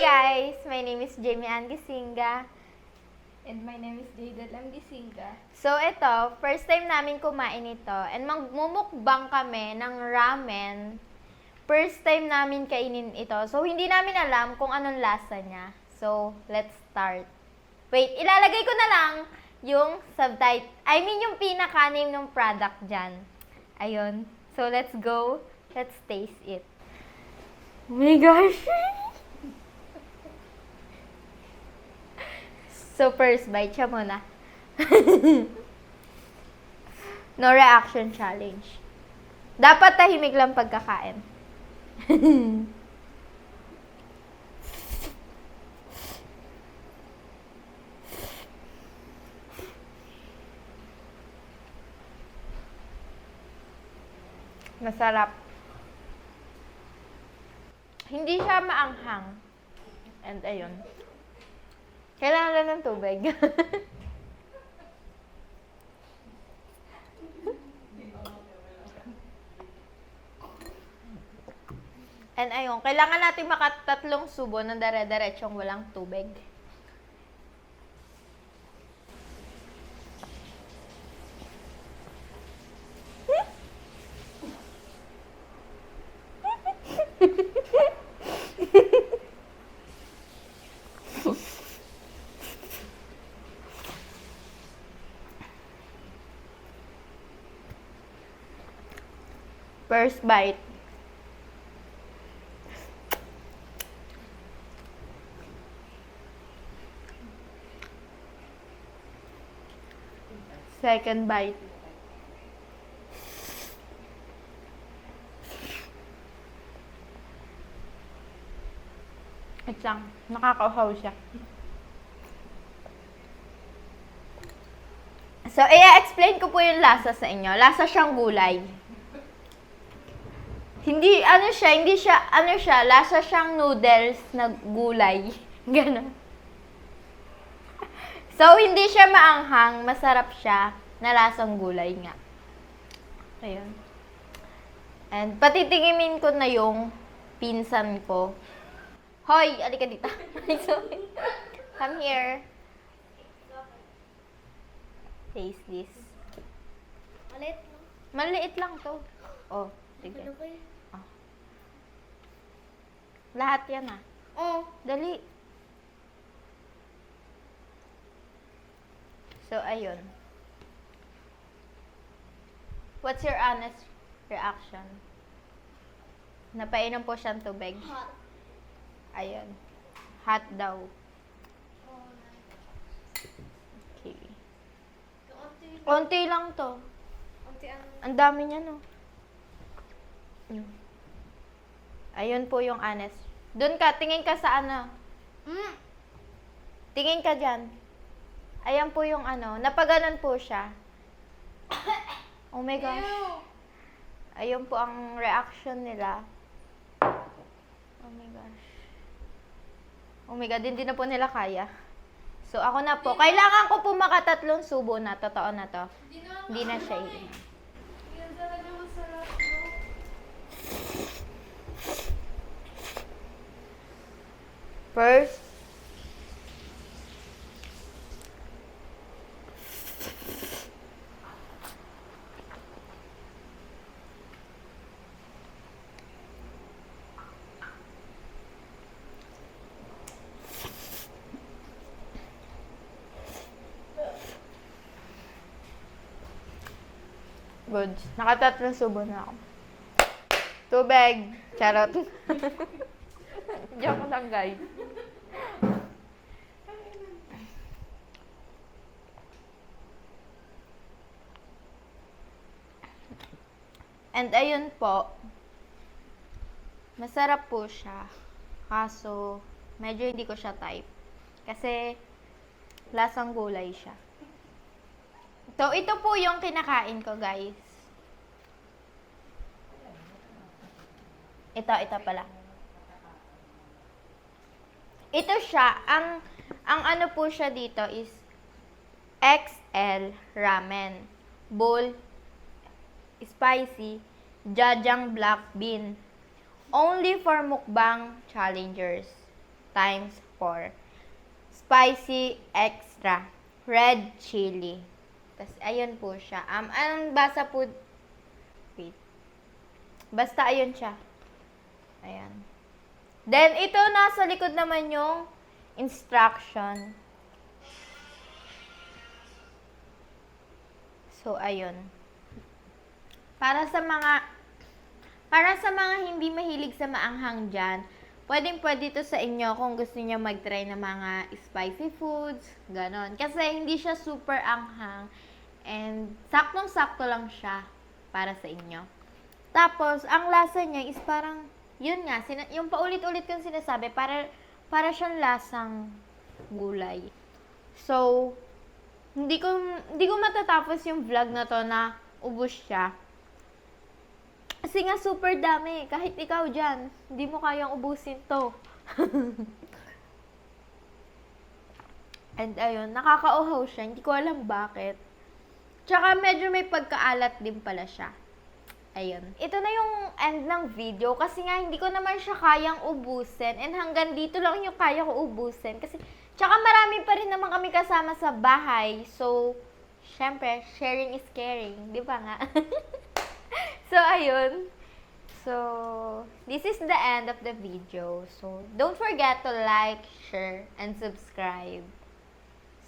guys! My name is Jamie Ann Gisinga. And my name is Jada Lam Gisinga. So, ito, first time namin kumain ito. And magmumukbang kami ng ramen. First time namin kainin ito. So, hindi namin alam kung anong lasa niya. So, let's start. Wait, ilalagay ko na lang yung subtitle. I mean, yung pinaka-name ng product dyan. Ayun. So, let's go. Let's taste it. Oh my gosh! So, first bite siya muna. No reaction challenge. Dapat tahimik lang pagkakain. Masarap. Hindi siya maanghang. And ayun. Kailangan lang ng tubig. And ayun, kailangan natin makatatlong subo ng dare-diretsong walang tubig. First bite. Second bite. Ito lang. Nakakauhaw siya. So, i-explain ko po yung lasa sa inyo. Lasa siyang gulay. Lasa siyang noodles na gulay. Ganon. So, hindi siya maanghang, masarap siya, na lasang gulay nga. Ayun. And, patitingimin ko na yung pinsan ko. Hoy, alika dito. Come here. Taste this. Maliit lang to. Oh, sige. Oh. Lahat yan ah. Oh. Dali. So, ayun. What's your honest reaction? Napainom po siyang tubig. Hot. Ayun. Hot daw. Okay. Konti lang to. Ang dami niya, no? Ayun po yung honest. Doon ka, tingin ka sa ano. Tingin ka dyan. Ayan po yung ano. Napaganon po siya. Oh my gosh. Ayun po ang reaction nila. Oh my gosh. Oh my God, hindi na po nila kaya. So, ako na po. Kailangan ko po makatatlong subo na. Totoo na to. Hindi na siya iinom. Yan talaga masarap, First, good. Nakatatlong subo na ako. Tubig. Charot. Joke lang, guys. And ayun po. Masarap po siya. Kaso, medyo hindi ko siya type. Kasi, lasang gulay siya. So, ito po yung kinakain ko, guys. Ito pala. Ito siya, ang ano po siya dito is XL ramen. Bowl, spicy, Jajang black bean. Only for mukbang challengers. times 4. Spicy extra. Red chili. Tapos, ayun po siya. Anong basa po? Wait. Basta, ayun siya. Ayan. Then, ito nasa likod naman yung instruction. So, ayun. Para sa mga hindi mahilig sa maanghang dyan, pwedeng-pwede to sa inyo kung gusto niyo mag-try ng mga spicy foods, ganon. Kasi hindi siya super anghang and saktong-sakto lang siya para sa inyo. Tapos, ang lasa niya is parang, yun nga, yung paulit-ulit kong sinasabi, para siyang lasang gulay. So, hindi ko matatapos yung vlog na to na ubos siya. Kasi nga super dami. Kahit ikaw dyan, hindi mo kayang ubusin to. And ayun, nakakauhaw siya. Hindi ko alam bakit. Tsaka medyo may pagkaalat din pala siya. Ayun. Ito na yung end ng video kasi nga hindi ko naman siya kayang ubusin. And hanggang dito lang yung kaya ko ubusin. Kasi, tsaka marami pa rin naman kami kasama sa bahay. So, syempre, sharing is caring. Di ba nga? So, ayun. So, this is the end of the video. So, don't forget to like, share, and subscribe.